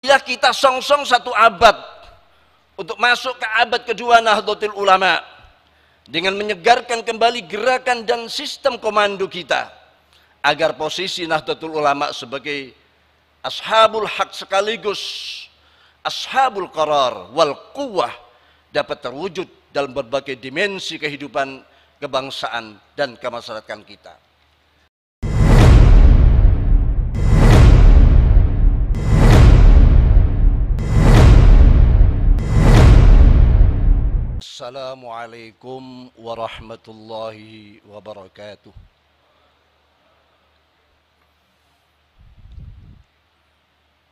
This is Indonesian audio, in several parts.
Ya, kita songsong 1 abad untuk masuk ke abad kedua Nahdlatul Ulama dengan menyegarkan kembali gerakan dan sistem komando kita agar posisi Nahdlatul Ulama sebagai ashabul haq sekaligus ashabul qarar wal quwwah dapat terwujud dalam berbagai dimensi kehidupan kebangsaan dan kemasyarakatan kita. Assalamualaikum warahmatullahi wabarakatuh.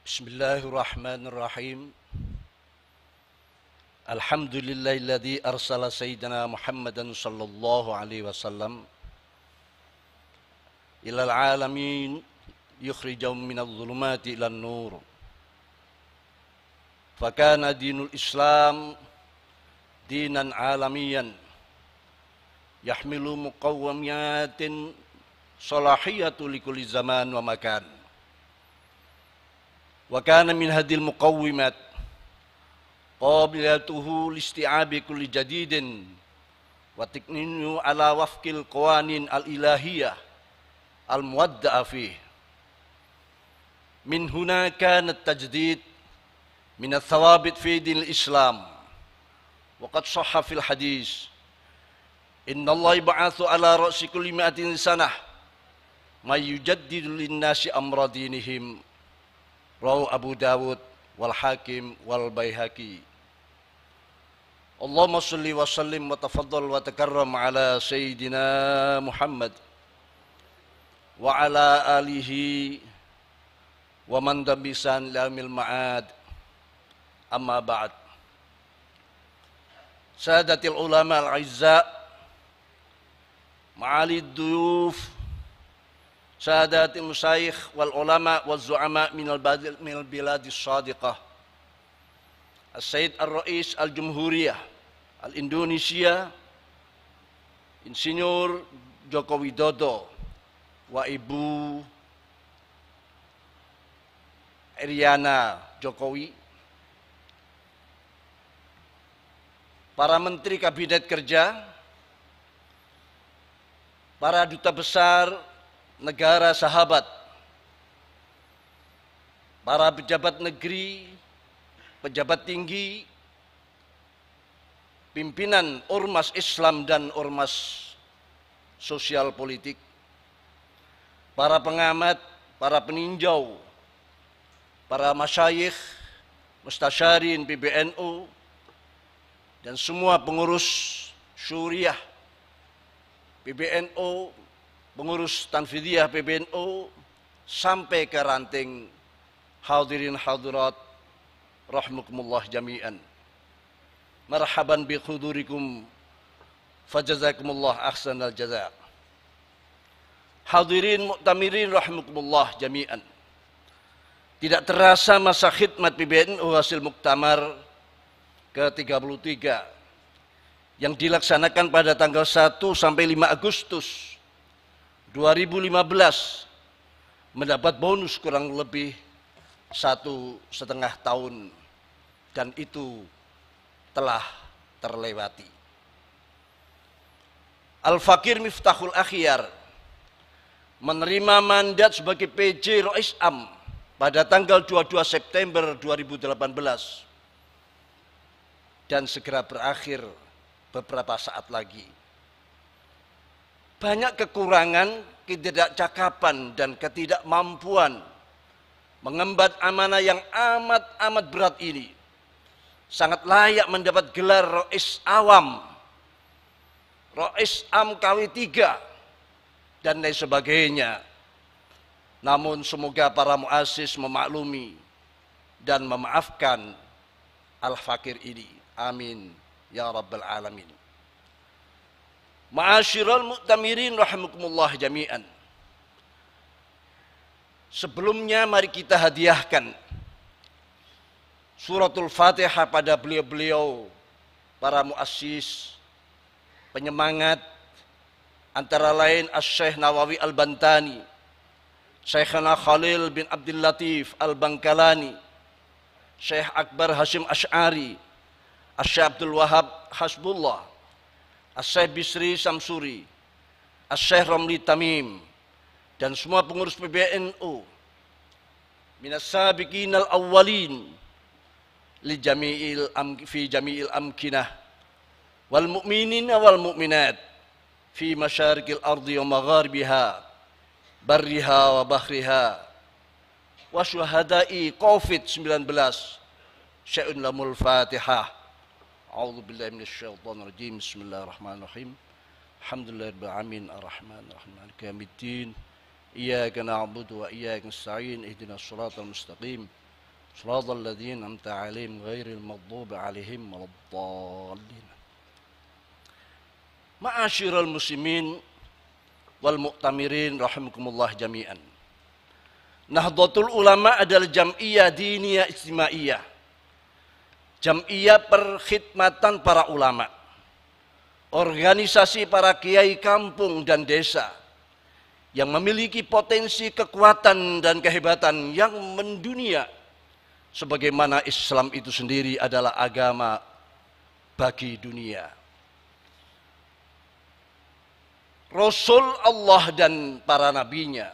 Bismillahirrahmanirrahim. Alhamdulillahilladzi arsala sayyidina Muhammadan sallallahu alaihi wasallam ilal alamin yukhrijahum minadh dhulumati ilan nur. Fakana dinul Islam dinan alamiyan yahmilu muqawwamiyatin salahiyatu likulli zaman wa makan. Wa kana min hadil muqawwimat qabilatuhu listi'abi kulli jadidin wa tikninu ala wafqil qawanin al-ilahiyah al-muwadda'a fih. Min huna kana at-tajdid min ath-thawabit fi dinil Islam. Wa qad shahha fil hadis inna Allah ba'athu ala ra'si kulli mi'atin sanah ma yujaddidu lin-nasi amra dinihim. Rawahu Abu Dawud wal Hakim wal Baihaqi. Allahumma shalli wa sallim wa tafaddal wa takarram ala sayyidina Muhammad wa ala alihi wa man dabisan lamil ma'ad. Amma ba'd. Sadatil ulama al-aizza, ma'alid duyuf, sadatil musyayikh wal ulama wal zu'ama minal biladis sadiqah. As-Sayyid Ar-Rais Al-Jumhuriyah Al-Indonesia Insinyur Joko Widodo wa Ibu Iriana Jokowi, para menteri kabinet kerja, para duta besar negara sahabat, para pejabat negeri, pejabat tinggi, pimpinan ormas Islam dan ormas sosial politik, para pengamat, para peninjau, para masyayikh, mustasyarin PBNU, dan semua pengurus syuriah PBNU, pengurus tanfidiyah PBNU, sampai ke ranting hadirin hadirat rahmukumullah jami'an. Marhaban bi khudurikum fajazakumullah ahsanal jaza. Hadirin mu'tamirin rahmukumullah jami'an. Tidak terasa masa khidmat PBNU hasil muktamar ke-33 yang dilaksanakan pada tanggal 1 sampai 5 Agustus 2015 mendapat bonus kurang lebih 1,5 tahun, dan itu telah terlewati. Al-Fakir Miftahul Akhyar menerima mandat sebagai PJ Rais Am pada tanggal 22 September 2018 dan segera berakhir beberapa saat lagi. Banyak kekurangan, ketidakcakapan, dan ketidakmampuan mengemban amanah yang amat berat ini. Sangat layak mendapat gelar Rais Awam, Rais Am KW 3, dan lain sebagainya. Namun semoga para muassis memaklumi dan memaafkan Al-Fakir ini. Amin ya rabbal alamin. Ma'asyiral mu'tamirin rahimakumullah jami'an. Sebelumnya mari kita hadiahkan suratul Fatihah pada beliau-beliau para muassis, penyemangat, antara lain Asy-Syaikh Nawawi Al-Bantani, Syekhana Khalil bin Abdul Latif Al-Bangkalani, Syekh Akbar Hashim Asy'ari, Syekh Abdul Wahab Hasbullah, Syekh Bisri Samsuri, Syekh Ramli Tamim, dan semua pengurus PBNU, minas sabiqinal awwalin li jami'il amkinah wal mu'minina wal mu'minat fi masyariqil ardi wa magharibiha barriha wa bahriha wa syuhada'i COVID-19. Syai'un lamul Fatihah. A'udzu billahi minasyaitonir rajim. Bismillahirrahmanirrahim. Alhamdulillahirabbil alamin arrahmanir rahim maliki yaumiddin. Iyyaka na'budu wa iyyaka nasta'in. Ihdinas shiratal mustaqim. Shiratal ladzina an'amta 'alaihim ghairil maghdubi 'alaihim waladdallin. Ma'asyiral muslimin wal mu'tamirin rahimakumullah jami'an. Nahdlatul Ulama adalah jam'iyah diniyah ijtimaiyah. Jam'iyah perkhidmatan para ulama. Organisasi para kiai kampung dan desa yang memiliki potensi kekuatan dan kehebatan yang mendunia. Sebagaimana Islam itu sendiri adalah agama bagi dunia. Rasul Allah dan para nabinya,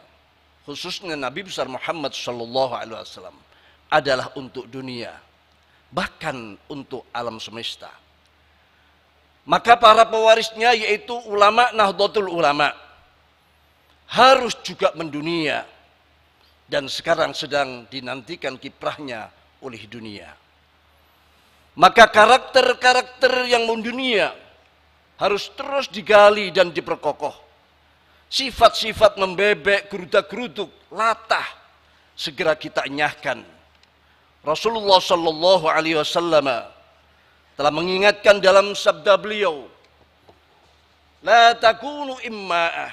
khususnya Nabi besar Muhammad sallallahu alaihi wasallam, adalah untuk dunia, bahkan untuk alam semesta. Maka para pewarisnya yaitu ulama Nahdlatul Ulama harus juga mendunia, dan sekarang sedang dinantikan kiprahnya oleh dunia. Maka karakter-karakter yang mendunia harus terus digali dan diperkokoh. Sifat-sifat membebek, geruda-geruduk, latah segera kita enyahkan. Rasulullah sallallahu alaihi wasallam telah mengingatkan dalam sabda beliau, la takunu imma'ah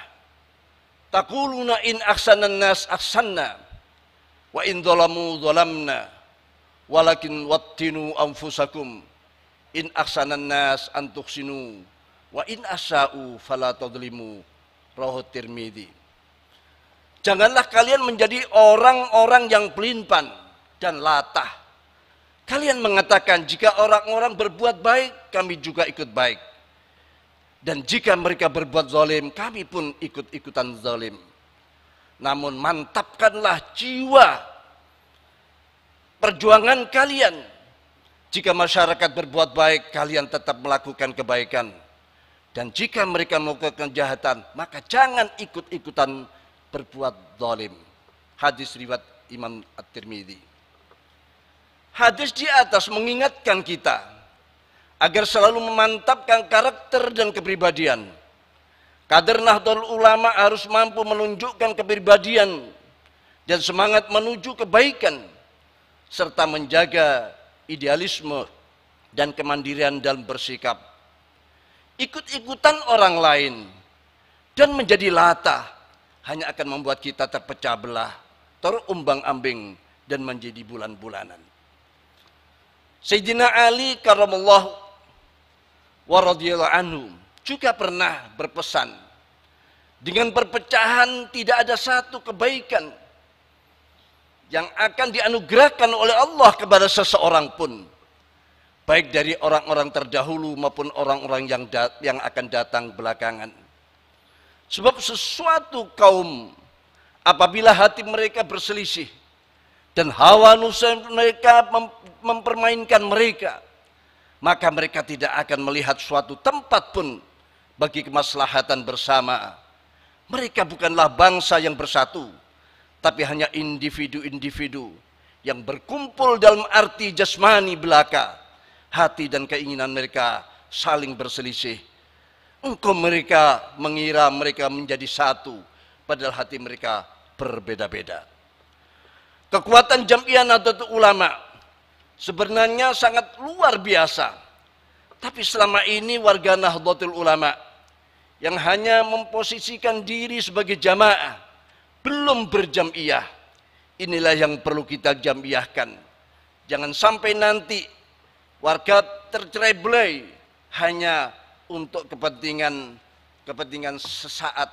taquluna in ahsanan nas ahsanna wa in dhalamu dhalamna walakin wattinu anfusakum in ahsanan nas an tuhsinu wa in asa'u fala tadlimu. Rawahu Tirmidzi. Janganlah kalian menjadi orang-orang yang pelin-pelan dan latah. Kalian mengatakan jika orang-orang berbuat baik, kami juga ikut baik. Dan jika mereka berbuat zalim, kami pun ikut-ikutan zalim. Namun mantapkanlah jiwa perjuangan kalian. Jika masyarakat berbuat baik, kalian tetap melakukan kebaikan. Dan jika mereka melakukan kejahatan, maka jangan ikut-ikutan berbuat zalim. Hadis riwayat Imam At-Tirmidzi. Hadis di atas mengingatkan kita agar selalu memantapkan karakter dan kepribadian. Kader Nahdlatul Ulama harus mampu menunjukkan kepribadian dan semangat menuju kebaikan, serta menjaga idealisme dan kemandirian dalam bersikap. Ikut-ikutan orang lain dan menjadi latah hanya akan membuat kita terpecah belah, terumbang-ambing dan menjadi bulan-bulanan. Sayyidina Ali karramallahu wa radhiyallahu anhu juga pernah berpesan, dengan perpecahan tidak ada satu kebaikan yang akan dianugerahkan oleh Allah kepada seseorang pun, baik dari orang-orang terdahulu maupun orang-orang yang akan datang belakangan. Sebab sesuatu kaum apabila hati mereka berselisih dan hawa nafsu mereka mempermainkan mereka, maka mereka tidak akan melihat suatu tempat pun bagi kemaslahatan bersama. Mereka bukanlah bangsa yang bersatu, tapi hanya individu-individu yang berkumpul dalam arti jasmani belaka. Hati dan keinginan mereka saling berselisih. Engkau mereka mengira mereka menjadi satu, padahal hati mereka berbeda-beda. Kekuatan Jam'iyah Nahdlatul Ulama sebenarnya sangat luar biasa. Tapi selama ini warga Nahdlatul Ulama yang hanya memposisikan diri sebagai jamaah, belum berjam'iyah. Inilah yang perlu kita jam'iyahkan. Jangan sampai nanti warga tercerai-berai hanya untuk kepentingan sesaat.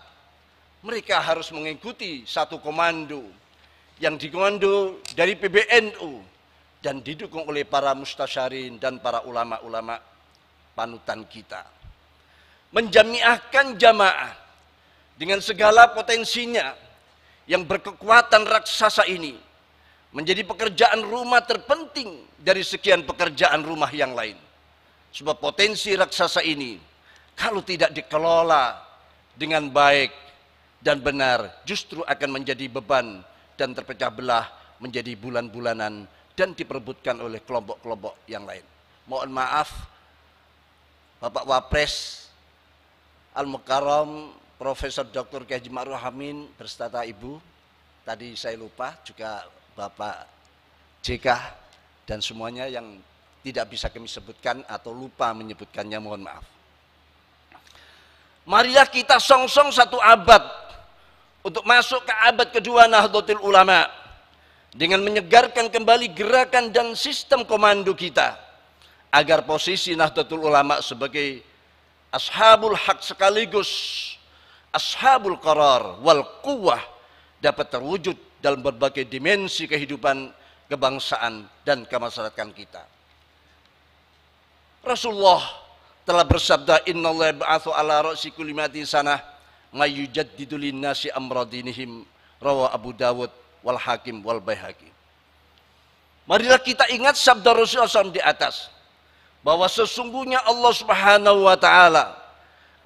Mereka harus mengikuti satu komando yang dikomando dari PBNU, dan didukung oleh para mustasyarin dan para ulama-ulama panutan kita. Menjamiahkan jamaah dengan segala potensinya yang berkekuatan raksasa ini menjadi pekerjaan rumah terpenting dari sekian pekerjaan rumah yang lain. Sebab potensi raksasa ini kalau tidak dikelola dengan baik dan benar justru akan menjadi beban dan terpecah belah menjadi bulan-bulanan dan diperebutkan oleh kelompok-kelompok yang lain. Mohon maaf Bapak Wapres Al-Mukarram Profesor Dr. Kiai Haji Ma'ruf Amin berserta Ibu, tadi saya lupa, juga Bapak JK dan semuanya yang tidak bisa kami sebutkan atau lupa menyebutkannya, mohon maaf. Marilah kita song-song satu abad untuk masuk ke abad kedua Nahdlatul Ulama dengan menyegarkan kembali gerakan dan sistem komando kita agar posisi Nahdlatul Ulama sebagai ashabul haq sekaligus ashabul qarar wal quwwah dapat terwujud dalam berbagai dimensi kehidupan kebangsaan dan kemasyarakatan kita. Rasulullah telah bersabda, innallaha ba'atsu ala ra'si kulli mi'ati sanah may yujaddidu lin-nasi amra dinihim, rawa Abu Dawud wal Hakim wal Baihaqi. Marilah kita ingat sabda Rasulullah SAW di atas, bahwa sesungguhnya Allah Subhanahu wa taala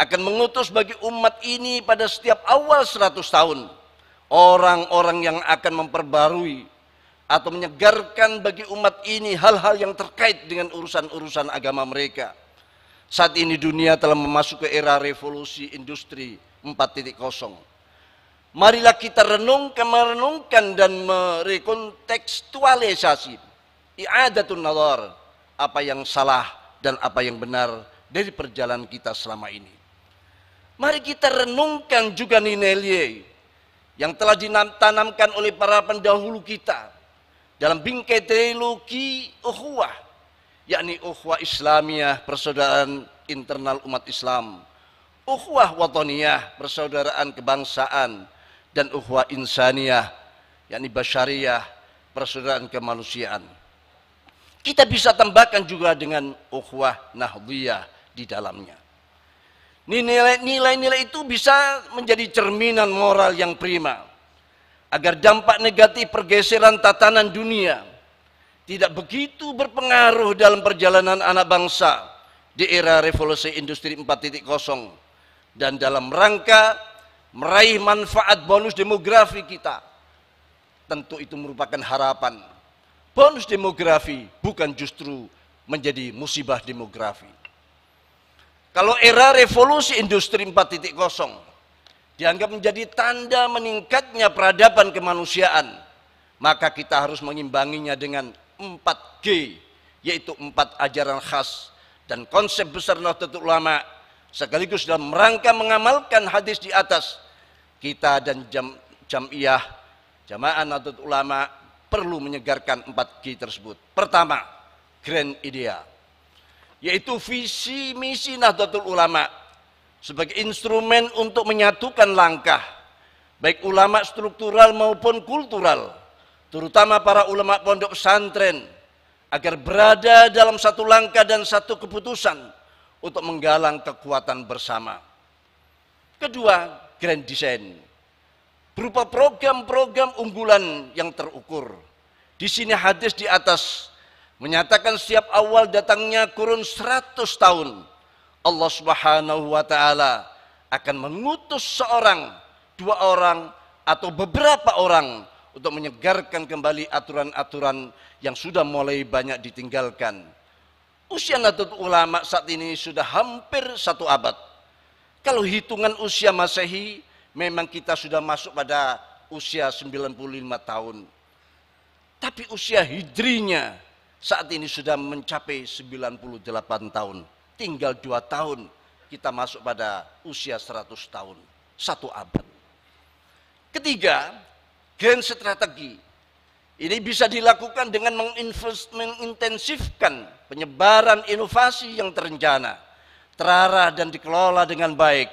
akan mengutus bagi umat ini pada setiap awal 100 tahun orang-orang yang akan memperbarui atau menyegarkan bagi umat ini hal-hal yang terkait dengan urusan-urusan agama mereka. Saat ini dunia telah memasuki era revolusi industri 4.0. Marilah kita merenungkan dan merekontekstualisasi i'adatun nazar, apa yang salah dan apa yang benar dari perjalanan kita selama ini. Mari kita renungkan juga nilai yang telah ditanamkan oleh para pendahulu kita dalam bingkai teologi ukhuwah, yakni ukhuwah Islamiyah, persaudaraan internal umat Islam, ukhuwah wataniyah, persaudaraan kebangsaan, dan ukhuwah insaniyah, yakni basyariyah, persaudaraan kemanusiaan. Kita bisa tambahkan juga dengan ukhuwah nahdliyah di dalamnya. Nilai-nilai itu bisa menjadi cerminan moral yang prima agar dampak negatif pergeseran tatanan dunia tidak begitu berpengaruh dalam perjalanan anak bangsa di era revolusi industri 4.0 dan dalam rangka meraih manfaat bonus demografi kita. Tentu itu merupakan harapan. Bonus demografi bukan justru menjadi musibah demografi. Kalau era revolusi industri 4.0 dianggap menjadi tanda meningkatnya peradaban kemanusiaan, maka kita harus mengimbanginya dengan 4G, yaitu 4 ajaran khas dan konsep besar Nahdlatul Ulama, sekaligus dalam rangka mengamalkan hadis di atas. Kita dan Jam'iyah Jamaah Nahdlatul Ulama perlu menyegarkan 4G tersebut. Pertama, grand idea, yaitu visi misi Nahdlatul Ulama sebagai instrumen untuk menyatukan langkah baik ulama struktural maupun kultural, terutama para ulama pondok pesantren, agar berada dalam satu langkah dan satu keputusan untuk menggalang kekuatan bersama. Kedua, grand design berupa program-program unggulan yang terukur. Di sini hadis di atas menyatakan setiap awal datangnya kurun 100 tahun Allah Subhanahu wa taala akan mengutus seorang, 2 orang atau beberapa orang untuk menyegarkan kembali aturan-aturan yang sudah mulai banyak ditinggalkan. Usia Nahdlatul Ulama saat ini sudah hampir 1 abad. Kalau hitungan usia Masehi memang kita sudah masuk pada usia 95 tahun. Tapi usia hijrinya saat ini sudah mencapai 98 tahun. Tinggal 2 tahun kita masuk pada usia 100 tahun. 1 abad. Ketiga, grand strategi. Ini bisa dilakukan dengan mengintensifkan penyebaran inovasi yang terencana, terarah dan dikelola dengan baik,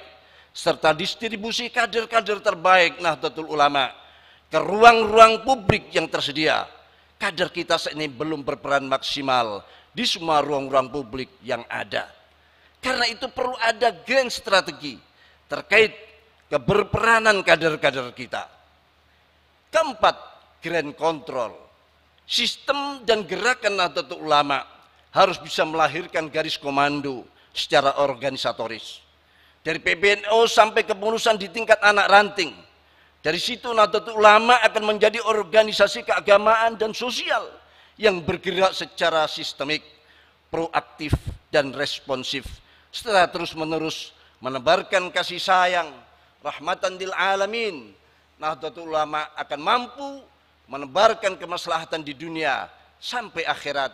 serta distribusi kader-kader terbaik Nahdlatul Ulama ke ruang-ruang publik yang tersedia. kader kita saat ini belum berperan maksimal di semua ruang-ruang publik yang ada. Karena itu perlu ada grand strategi terkait keberperanan kader-kader kita. Keempat, grand control. Sistem dan gerakan Nahdlatul Ulama harus bisa melahirkan garis komando secara organisatoris. Dari PBNU sampai kepengurusan di tingkat anak ranting. Dari situ Nahdlatul Ulama akan menjadi organisasi keagamaan dan sosial yang bergerak secara sistemik, proaktif dan responsif, setelah terus-menerus menebarkan kasih sayang, rahmatan lil alamin. Nahdlatul Ulama akan mampu menebarkan kemaslahatan di dunia sampai akhirat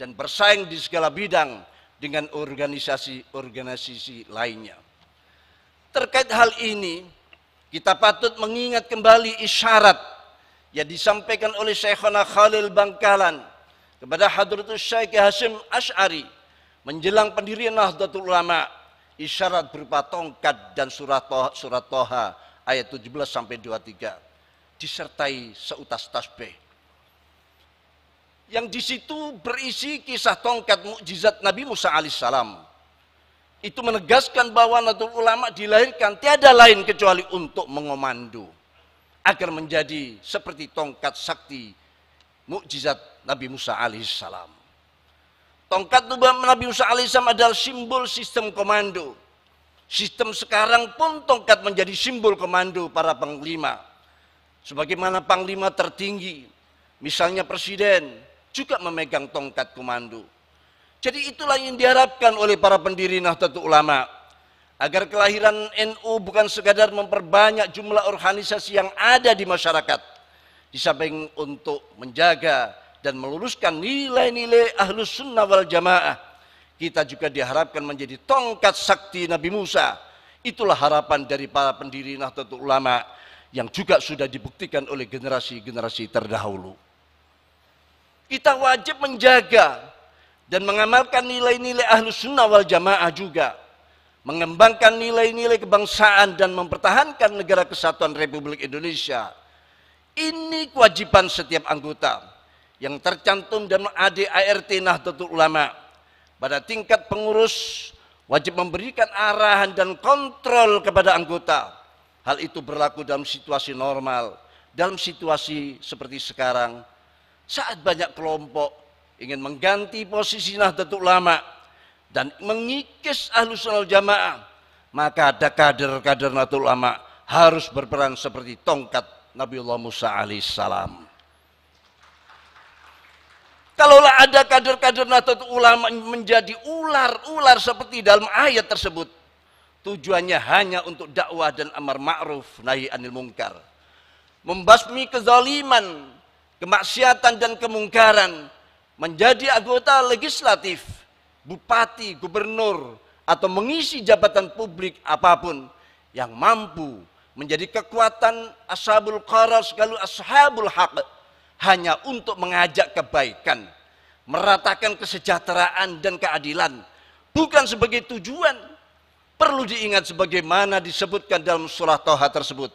dan bersaing di segala bidang dengan organisasi-organisasi lainnya. Terkait hal ini, kita patut mengingat kembali isyarat yang disampaikan oleh Syekhona Khalil Bangkalan kepada Hadratus Syekh Hasyim Asy'ari menjelang pendirian Nahdlatul Ulama, isyarat berupa tongkat dan surat Toha ayat 17 sampai 23 disertai seutas tasbih. Yang di situ berisi kisah tongkat mukjizat Nabi Musa alaihissalam. Itu menegaskan bahwa Nahdlatul Ulama dilahirkan tiada lain kecuali untuk mengomando agar menjadi seperti tongkat sakti mukjizat Nabi Musa alaihissalam. Tongkat Nabi Musa alaihissalam adalah simbol sistem komando. Sistem sekarang pun tongkat menjadi simbol komando para panglima. Sebagaimana panglima tertinggi, misalnya presiden, juga memegang tongkat komando. Jadi itulah yang diharapkan oleh para pendiri Nahdlatul Ulama, agar kelahiran NU bukan sekadar memperbanyak jumlah organisasi yang ada di masyarakat, di samping untuk menjaga dan meluruskan nilai-nilai Ahlus Sunnah wal Jamaah, kita juga diharapkan menjadi tongkat sakti Nabi Musa. Itulah harapan dari para pendiri Nahdlatul Ulama yang juga sudah dibuktikan oleh generasi-generasi terdahulu. Kita wajib menjaga dan mengamalkan nilai-nilai Ahlus Sunnah wal Jamaah juga, mengembangkan nilai-nilai kebangsaan dan mempertahankan negara kesatuan Republik Indonesia. Ini kewajiban setiap anggota yang tercantum dalam ADART Nahdlatul Ulama. Pada tingkat pengurus wajib memberikan arahan dan kontrol kepada anggota. Hal itu berlaku dalam situasi normal, dalam situasi seperti sekarang, saat banyak kelompok ingin mengganti posisi Nahdlatul Ulama dan mengikis Ahlus Sunnah wal Jamaah, maka ada kader-kader Nahdlatul Ulama harus berperan seperti tongkat Nabiullah Musa alaihissalam. Kalaulah ada kader-kader Nahdlatul Ulama menjadi ular-ular seperti dalam ayat tersebut, tujuannya hanya untuk dakwah dan amar ma'ruf nahi anil munkar, membasmi kezaliman, kemaksiatan dan kemungkaran, menjadi anggota legislatif, bupati, gubernur, atau mengisi jabatan publik apapun yang mampu menjadi kekuatan ashabul qarar sekaligus ashabul haq, hanya untuk mengajak kebaikan, meratakan kesejahteraan dan keadilan, bukan sebagai tujuan. Perlu diingat sebagaimana disebutkan dalam surah Toha tersebut,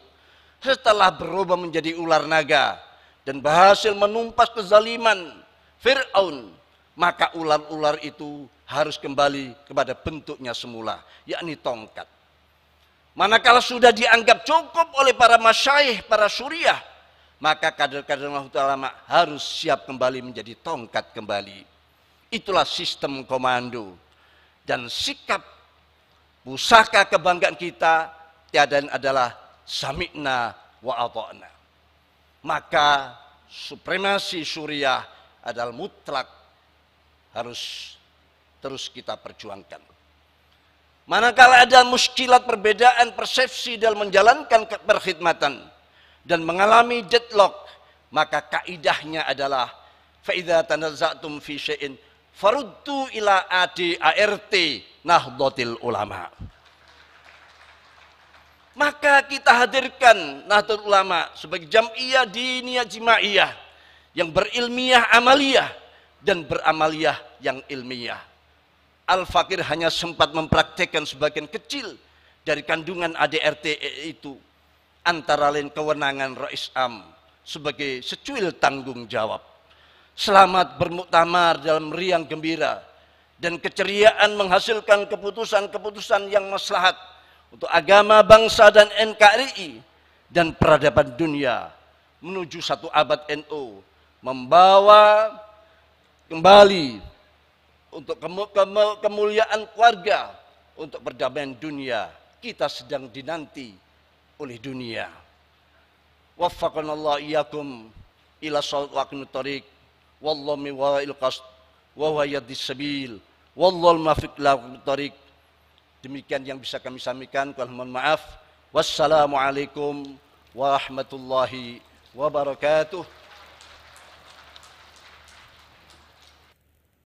setelah berubah menjadi ular naga dan berhasil menumpas kezaliman Fir'aun, maka ular-ular itu harus kembali kepada bentuknya semula, yakni tongkat. Manakala sudah dianggap cukup oleh para masyayikh, para syuriah, maka kader-kader Nahdlatul Ulama harus siap kembali menjadi tongkat kembali. Itulah sistem komando dan sikap pusaka kebanggaan kita tiada adalah sami'na wa ata'na. Maka supremasi syuriah adalah mutlak, harus terus kita perjuangkan. Manakala ada muskilat perbedaan persepsi dalam menjalankan perkhidmatan dan mengalami deadlock, maka kaidahnya adalah fa idza tanaza'tum fi syai'in faruddu ila ADART Nahdlatul Ulama. Maka kita hadirkan Nahdlatul Ulama sebagai jam'iyah diniyah jimaiyah yang berilmiah amaliyah dan beramaliyah yang ilmiah. Al-Fakir hanya sempat mempraktekkan sebagian kecil dari kandungan ADART itu, antara lain kewenangan Rais Am sebagai secuil tanggung jawab. selamat bermuktamar dalam riang gembira, dan keceriaan menghasilkan keputusan-keputusan yang maslahat untuk agama, bangsa, dan NKRI dan peradaban dunia menuju satu abad NU, membawa kembali untuk kemuliaan keluarga, untuk perdamaian dunia. Kita sedang dinanti oleh dunia. Waffaqanallahu iyyakum ila shawaqin tariq wallahu min wa'il qasd wa huwa yadis sabil wallahu muwaffiq lahu tariq. Demikian yang bisa kami sampaikan, mohon maaf. Wassalamualaikum warahmatullahi wabarakatuh.